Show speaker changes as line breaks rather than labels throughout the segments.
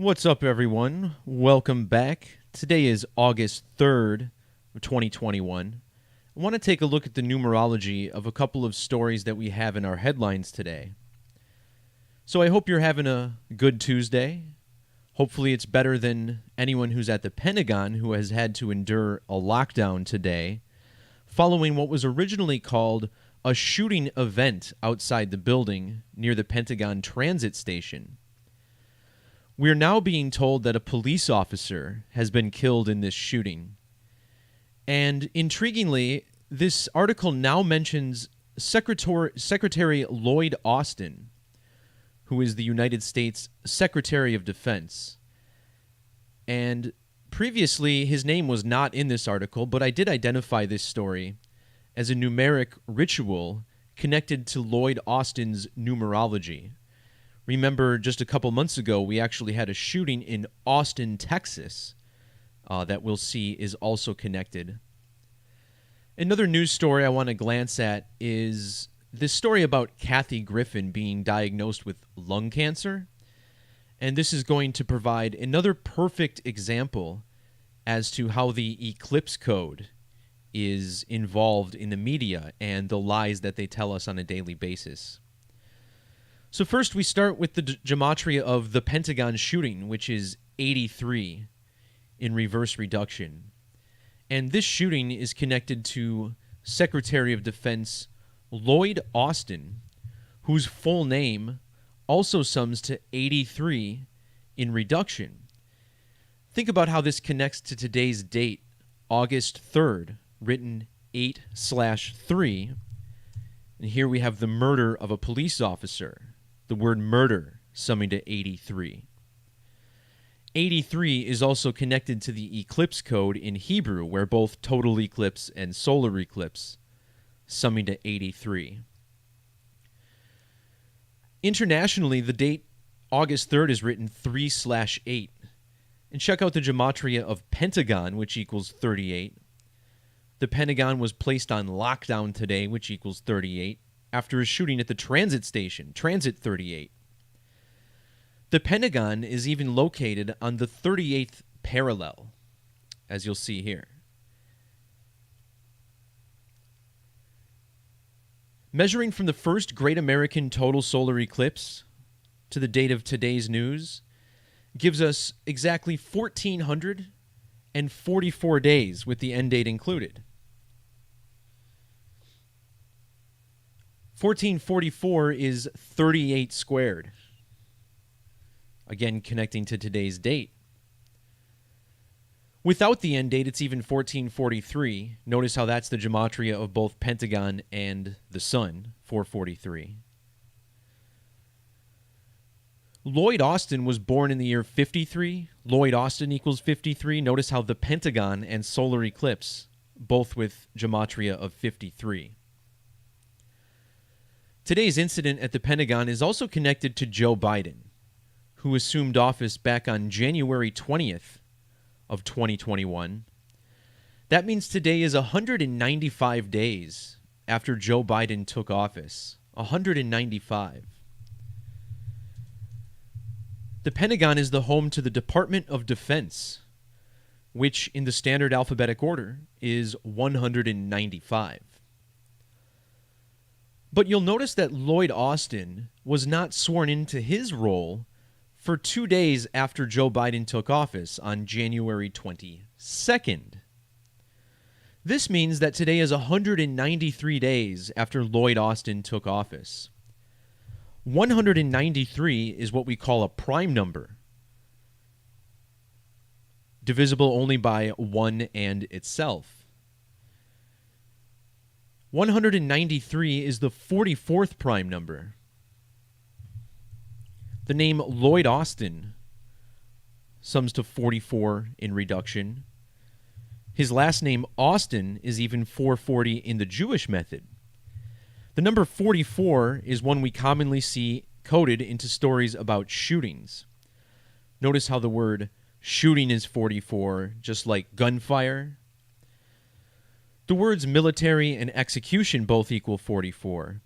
What's up, everyone? Welcome back. Today is August 3rd, 2021. I want to take a look at the numerology of a couple of stories that we have in our headlines today. So I hope you're having a good Tuesday. Hopefully it's better than anyone who's at the Pentagon who has had to endure a lockdown today, following what was originally called a shooting event outside the building near the Pentagon transit station. We are now being told that a police officer has been killed in this shooting. And intriguingly, this article now mentions Secretary Lloyd Austin, who is the United States Secretary of Defense. And previously, his name was not in this article, but I did identify this story as a numeric ritual connected to Lloyd Austin's numerology. Remember, just a couple months ago, we actually had a shooting in Austin, Texas, that we'll see is also connected. Another news story I want to glance at is this story about Kathy Griffin being diagnosed with lung cancer. And this is going to provide another perfect example as to how the eclipse code is involved in the media and the lies that they tell us on a daily basis. So first we start with the gematria of the Pentagon shooting, which is 83 in reverse reduction. And this shooting is connected to Secretary of Defense Lloyd Austin, whose full name also sums to 83 in reduction. Think about how this connects to today's date, August 3rd, written 8/3. And here we have the murder of a police officer. The word murder summing to 83. 83 is also connected to the eclipse code in Hebrew, where both total eclipse and solar eclipse summing to 83. Internationally, the date August 3rd is written 3/8. And check out the gematria of Pentagon, which equals 38. The Pentagon was placed on lockdown today, which equals 38. After a shooting at the transit station, Transit 38. The Pentagon is even located on the 38th parallel, as you'll see here. Measuring from the first Great American Total Solar Eclipse to the date of today's news gives us exactly 1,444 days with the end date included. 1444 is 38 squared. Again, connecting to today's date. Without the end date, it's even 1443. Notice how that's the gematria of both Pentagon and the Sun, 443. Lloyd Austin was born in the year 53. Lloyd Austin equals 53. Notice how the Pentagon and solar eclipse, both with gematria of 53. Today's incident at the Pentagon is also connected to Joe Biden, who assumed office back on January 20th of 2021. That means today is 195 days after Joe Biden took office. 195. The Pentagon is the home to the Department of Defense, which in the standard alphabetic order is 195. But you'll notice that Lloyd Austin was not sworn into his role for 2 days after Joe Biden took office on January 22nd. This means that today is 193 days after Lloyd Austin took office. 193 is what we call a prime number, divisible only by 1 and itself. 193 is the 44th prime number. The name Lloyd Austin sums to 44 in reduction. His last name, Austin, is even 440 in the Jewish method. The number 44 is one we commonly see coded into stories about shootings. Notice how the word shooting is 44, just like gunfire. The words military and execution both equal 44.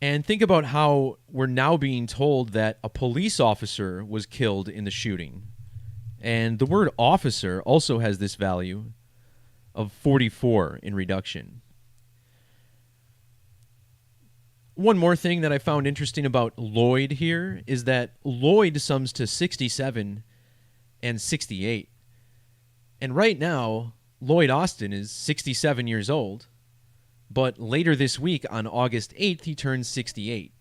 And think about how we're now being told that a police officer was killed in the shooting. And the word officer also has this value of 44 in reduction. One more thing that I found interesting about Lloyd here is that Lloyd sums to 67 and 68. And right now, Lloyd Austin is 67 years old, but later this week on August 8th, he turns 68.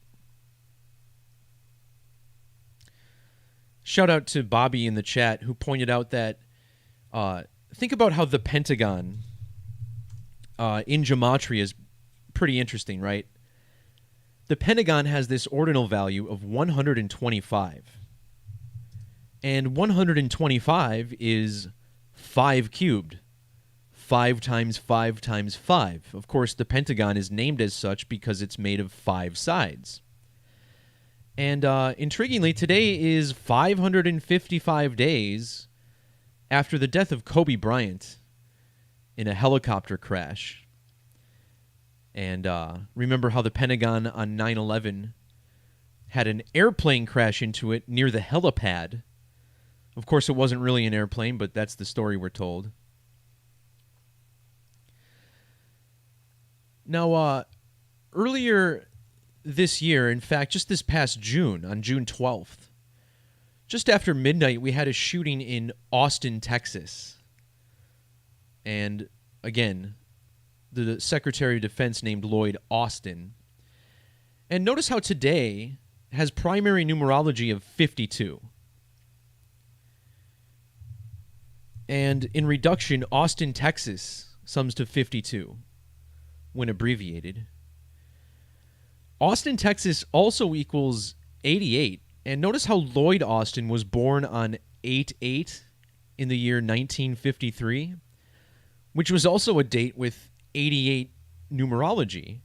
Shout out to Bobby in the chat who pointed out that think about how the Pentagon in Gematria is pretty interesting, right? The Pentagon has this ordinal value of 125. And 125 is 5 cubed. 5 times 5 times 5. Of course, the Pentagon is named as such because it's made of 5 sides. And intriguingly, today is 555 days after the death of Kobe Bryant in a helicopter crash. And remember how the Pentagon on 9/11 had an airplane crash into it near the helipad. Of course, it wasn't really an airplane, but that's the story we're told. Now, earlier this year, in fact, just this past June, on June 12th, just after midnight, we had a shooting in Austin, Texas. And again, the Secretary of Defense named Lloyd Austin. And notice how today has primary numerology of 52. And in reduction, Austin, Texas sums to 52 when abbreviated. Austin, Texas also equals 88. And notice how Lloyd Austin was born on 8/8 in the year 1953, which was also a date with 88 numerology.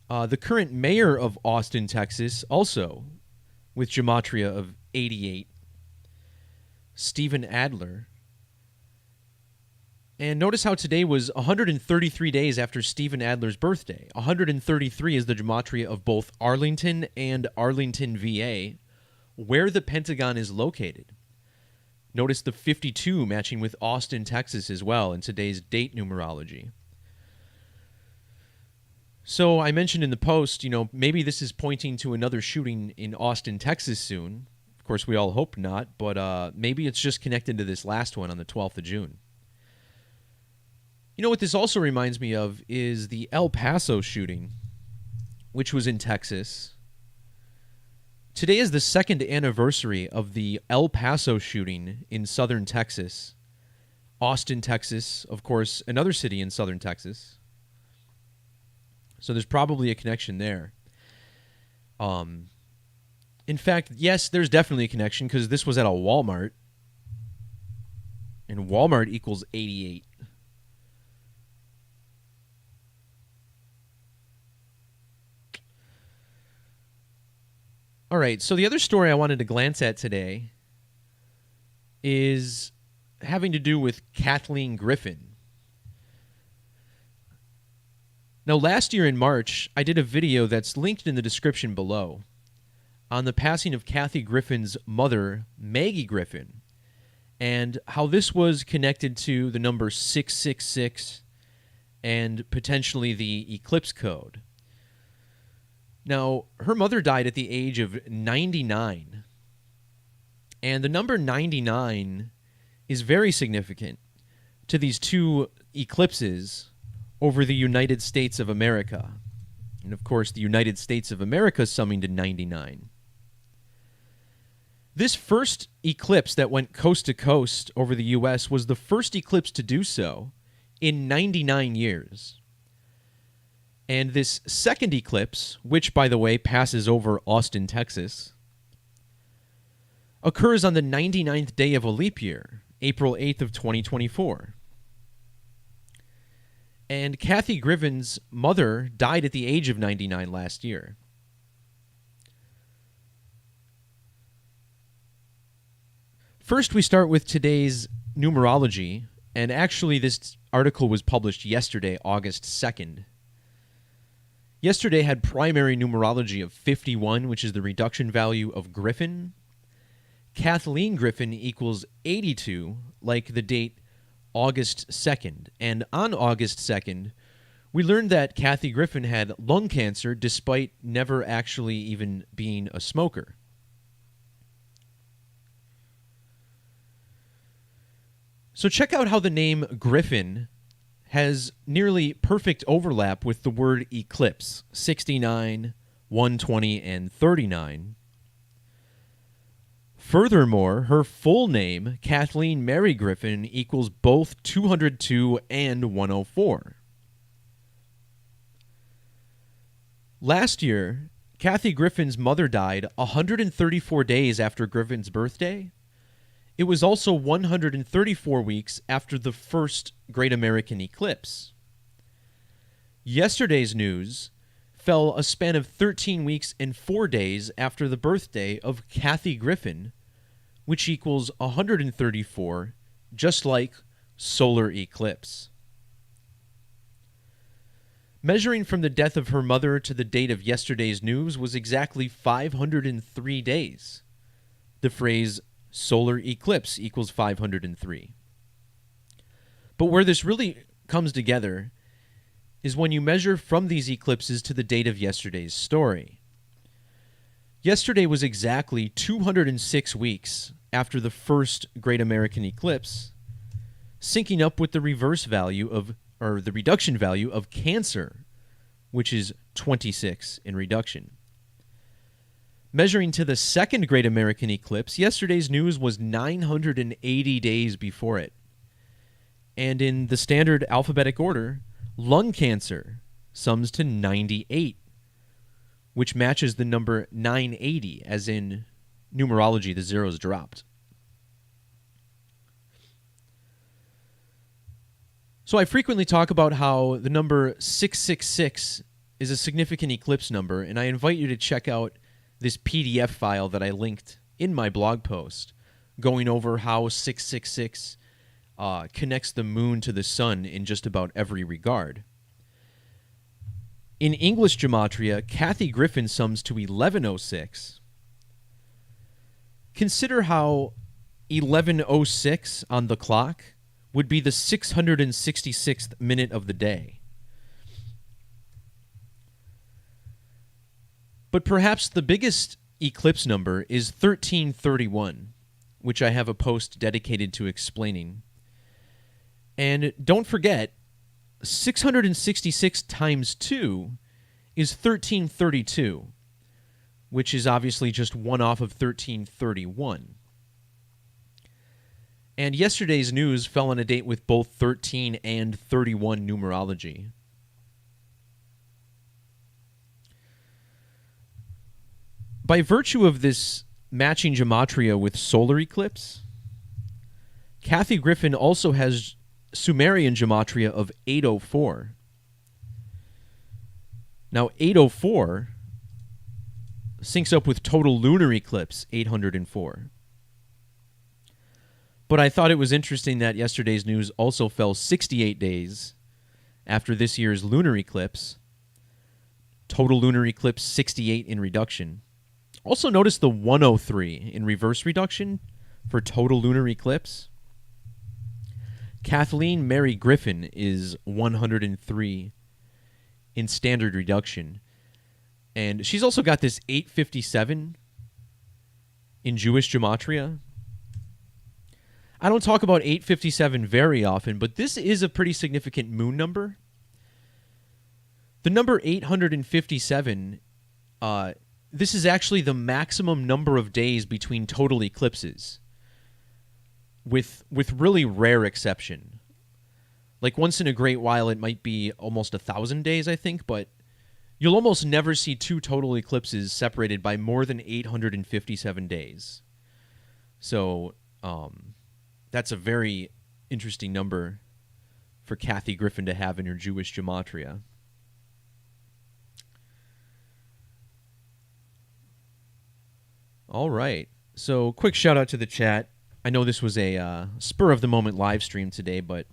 The current mayor of Austin, Texas, also with Gematria of 88, Stephen Adler. And notice how today was 133 days after Stephen Adler's birthday. 133 is the Gematria of both Arlington and Arlington, VA, where the Pentagon is located. Notice the 52 matching with Austin, Texas as well in today's date numerology. So I mentioned in the post, maybe this is pointing to another shooting in Austin, Texas soon. Of course, we all hope not, but maybe it's just connected to this last one on the 12th of June. You know what this also reminds me of is the El Paso shooting, which was in Texas. Today is the second anniversary of the El Paso shooting in southern Texas. Austin, Texas, of course, another city in southern Texas. So there's probably a connection there. In fact, yes, there's definitely a connection because this was at a Walmart. And Walmart equals 88. All right, so the other story I wanted to glance at today is having to do with Kathleen Griffin. Now, last year in March, I did a video that's linked in the description below on the passing of Kathy Griffin's mother, Maggie Griffin, and how this was connected to the number 666 and potentially the eclipse code. Now, her mother died at the age of 99, and the number 99 is very significant to these two eclipses over the United States of America. And of course, the United States of America summing to 99. This first eclipse that went coast to coast over the U.S. was the first eclipse to do so in 99 years. And this second eclipse, which, by the way, passes over Austin, Texas, occurs on the 99th day of a leap year, April 8th of 2024. And Kathy Griffin's mother died at the age of 99 last year. First, we start with today's numerology, and actually this article was published yesterday, August 2nd. Yesterday had primary numerology of 51, which is the reduction value of Griffin. Kathleen Griffin equals 82, like the date August 2nd. And on August 2nd, we learned that Kathy Griffin had lung cancer despite never actually even being a smoker. So check out how the name Griffin has nearly perfect overlap with the word eclipse, 69, 120, and 39. Furthermore, her full name, Kathleen Mary Griffin, equals both 202 and 104. Last year, Kathy Griffin's mother died 134 days after Griffin's birthday. It was also 134 weeks after the first Great American Eclipse. Yesterday's news fell a span of 13 weeks and 4 days after the birthday of Kathy Griffin, which equals 134, just like solar eclipse. Measuring from the death of her mother to the date of yesterday's news was exactly 503 days. The phrase solar eclipse equals 503. But where this really comes together is when you measure from these eclipses to the date of yesterday's story. Yesterday was exactly 206 weeks after the first Great American Eclipse, syncing up with the reverse value of, or the reduction value of Cancer, which is 26 in reduction. Measuring to the second Great American Eclipse, yesterday's news was 980 days before it. And in the standard alphabetic order, lung cancer sums to 98, which matches the number 980, as in numerology, the zeros dropped. So I frequently talk about how the number 666 is a significant eclipse number, and I invite you to check out this PDF file that I linked in my blog post, going over how 666 connects the moon to the sun in just about every regard. In English Gematria, Kathy Griffin sums to 1106. Consider how 1106 on the clock would be the 666th minute of the day. But perhaps the biggest eclipse number is 1331, which I have a post dedicated to explaining. And don't forget, 666 times 2 is 1332, which is obviously just one off of 1331. And yesterday's news fell on a date with both 13 and 31 numerology. By virtue of this matching gematria with solar eclipse, Kathy Griffin also has Sumerian gematria of 804. Now, 804 syncs up with total lunar eclipse, 804. But I thought it was interesting that yesterday's news also fell 68 days after this year's lunar eclipse. Total lunar eclipse 68 in reduction. Also notice the 103 in reverse reduction for total lunar eclipse. Kathleen Mary Griffin is 103 in standard reduction. And she's also got this 857 in Jewish gematria. I don't talk about 857 very often, but this is a pretty significant moon number. The number 857, this is actually the maximum number of days between total eclipses, with really rare exception. Like once in a great while, it might be almost 1,000 days, I think, but you'll almost never see two total eclipses separated by more than 857 days. So, that's a very interesting number for Kathy Griffin to have in her Jewish gematria. All right. So, quick shout out to the chat. I know this was a spur of the moment live stream today, but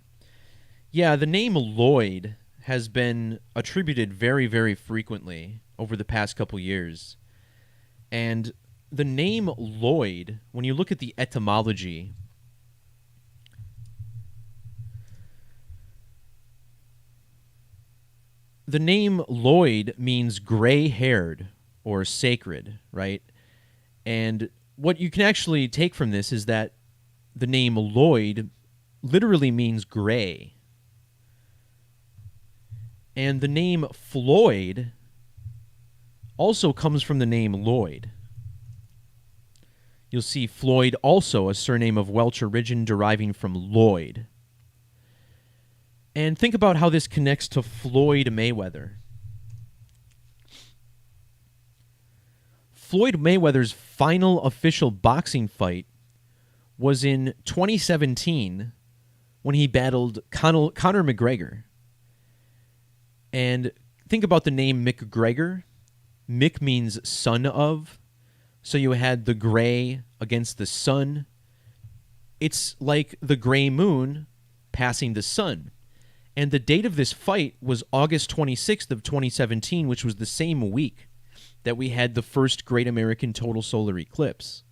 yeah, the name Lloyd has been attributed very, very frequently over the past couple years. And the name Lloyd, when you look at the etymology, the name Lloyd means gray-haired or sacred, right? And what you can actually take from this is that the name Lloyd literally means gray. And the name Floyd also comes from the name Lloyd. You'll see Floyd also a surname of Welsh origin deriving from Lloyd. And think about how this connects to Floyd Mayweather. Floyd Mayweather's final official boxing fight was in 2017 when he battled Conor McGregor. And think about the name McGregor. Mick means son of. So you had the gray against the sun. It's like the gray moon passing the sun. And the date of this fight was August 26th of 2017, which was the same week that we had the first Great American Total Solar Eclipse.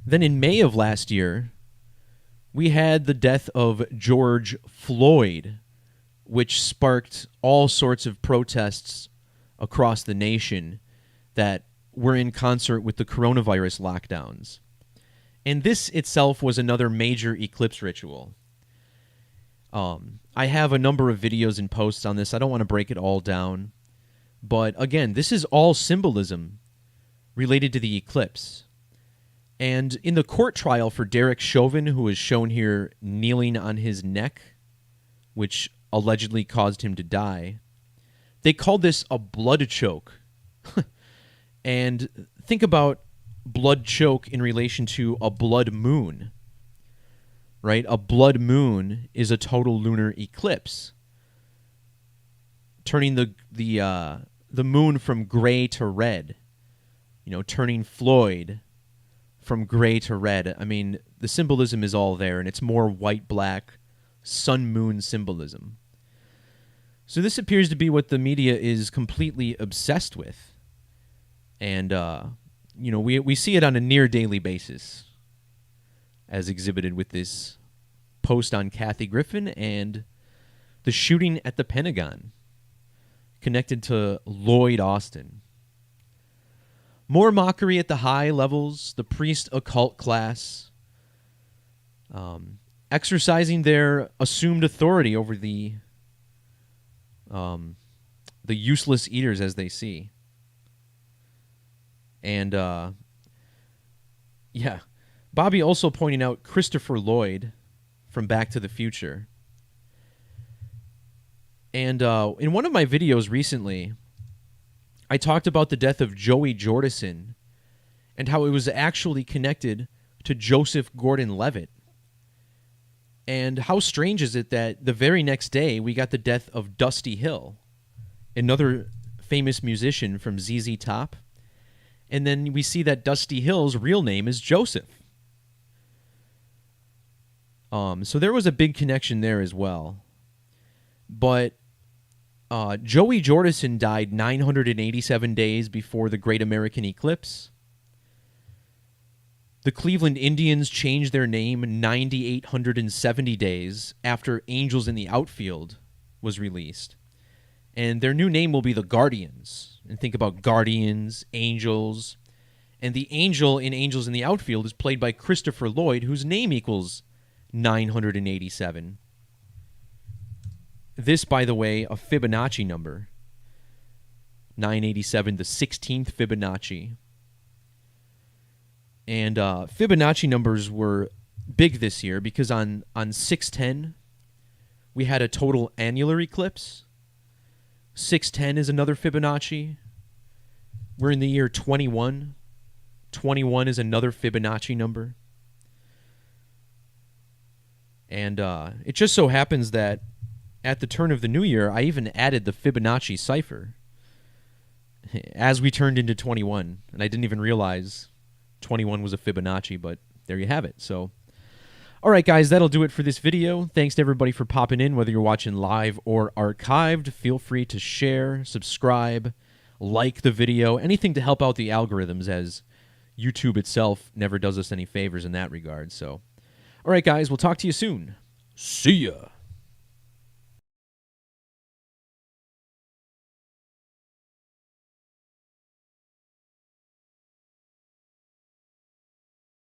Then in May of last year, we had the death of George Floyd, which sparked all sorts of protests across the nation that were in concert with the coronavirus lockdowns. And this itself was another major eclipse ritual. I have a number of videos and posts on this. I don't want to break it all down. But again, this is all symbolism related to the eclipse. And in the court trial for Derek Chauvin, who is shown here kneeling on his neck, which allegedly caused him to die, they called this a blood choke. And think about blood choke in relation to a blood moon, right? A blood moon is a total lunar eclipse, turning the moon from gray to red, turning Floyd from gray to red. I mean, the symbolism is all there, and it's more white-black sun-moon symbolism. So this appears to be what the media is completely obsessed with. And, we see it on a near-daily basis, as exhibited with this post on Kathy Griffin and the shooting at the Pentagon, connected to Lloyd Austin. More mockery at the high levels, the priest occult class, exercising their assumed authority over the useless eaters as they see. And, Bobby also pointing out Christopher Lloyd from Back to the Future. And in one of my videos recently, I talked about the death of Joey Jordison and how it was actually connected to Joseph Gordon-Levitt. And how strange is it that the very next day we got the death of Dusty Hill, another famous musician from ZZ Top. And then we see that Dusty Hill's real name is Joseph. So there was a big connection there as well. But Joey Jordison died 987 days before the Great American Eclipse. The Cleveland Indians changed their name 9,870 days after Angels in the Outfield was released. And their new name will be the Guardians. And think about Guardians, Angels. And the angel in Angels in the Outfield is played by Christopher Lloyd, whose name equals 987. This, by the way, a Fibonacci number. 987, the 16th Fibonacci. And Fibonacci numbers were big this year because on 610, we had a total annular eclipse. 610 is another Fibonacci. We're in the year 21. 21 is another Fibonacci number. And it just so happens that at the turn of the new year, I even added the Fibonacci cipher as we turned into 21. And I didn't even realize 21 was a Fibonacci, but there you have it. So All right, guys, that'll do it for this video. Thanks to everybody for popping in, whether you're watching live or archived. Feel free to share, subscribe, like the video, anything to help out the algorithms, as YouTube itself never does us any favors in that regard. So, all right, guys, we'll talk to you soon. See ya.